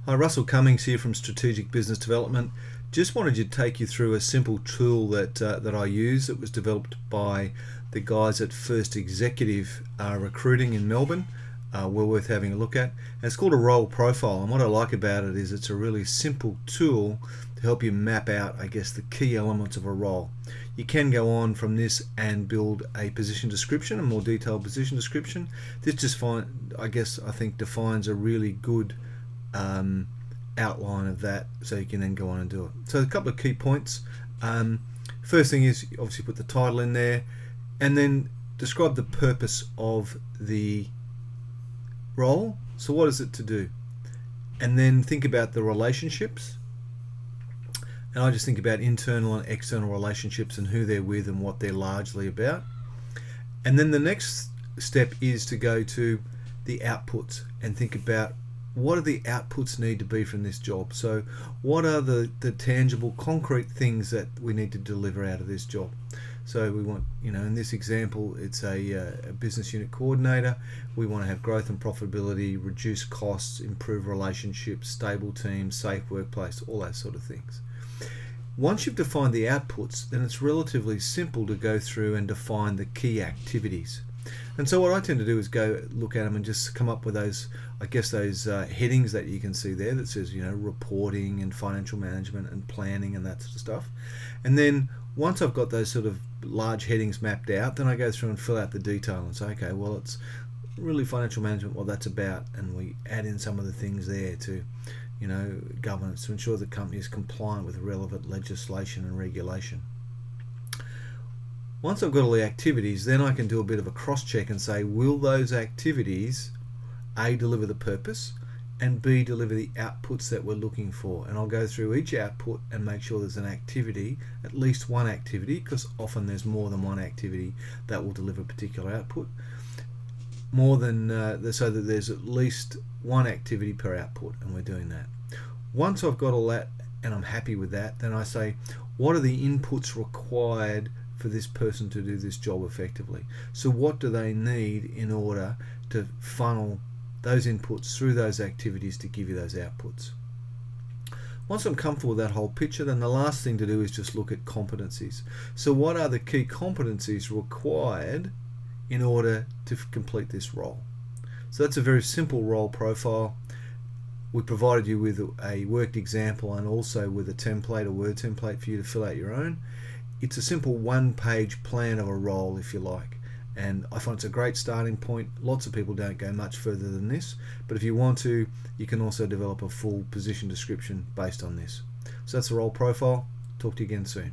Hi, Russell Cummings here from Strategic Business Development. Just wanted to take you through a simple tool that I use. It was developed by the guys at First Executive Recruiting in Melbourne. Well worth having a look at. And it's called a role profile, and what I like about it is it's a really simple tool to help you map out, I guess, the key elements of a role. You can go on from this and build a position description, a more detailed position description. This just I think defines a really good outline of that, so you can then go on and do it. So a couple of key points. First thing is obviously put the title in there, and then describe the purpose of the role. So what is it to do? And then think about the relationships. And I just think about internal and external relationships and who they're with and what they're largely about. And then the next step is to go to the outputs and think about what do the outputs need to be from this job. So what are the tangible, concrete things that we need to deliver out of this job? So we want, in this example, it's a business unit coordinator. We want to have growth and profitability, reduce costs, improve relationships, stable teams, safe workplace, all that sort of things. Once you've defined the outputs, then it's relatively simple to go through and define the key activities. And so what I tend to do is go look at them and just come up with those, I guess, those headings that you can see there that says, reporting and financial management and planning and that sort of stuff. And then once I've got those sort of large headings mapped out, then I go through and fill out the detail and say, okay, well, it's really financial management, what that's about, and we add in some of the things there to, governance, to ensure the company is compliant with relevant legislation and regulation. Once I've got all the activities, then I can do a bit of a cross-check and say, will those activities A, deliver the purpose, and B, deliver the outputs that we're looking for? And I'll go through each output and make sure there's an activity, at least one activity, because often there's more than one activity that will deliver a particular output. So that there's at least one activity per output, and we're doing that. Once I've got all that and I'm happy with that, then I say, what are the inputs required for this person to do this job effectively? So what do they need in order to funnel those inputs through those activities to give you those outputs? Once I'm comfortable with that whole picture, then the last thing to do is just look at competencies. So what are the key competencies required in order to complete this role? So that's a very simple role profile. We provided you with a worked example and also with a template, a word template for you to fill out your own. It's a simple one-page plan of a role, if you like, and I find it's a great starting point. Lots of people don't go much further than this, but if you want to, you can also develop a full position description based on this. So that's the role profile. Talk to you again soon.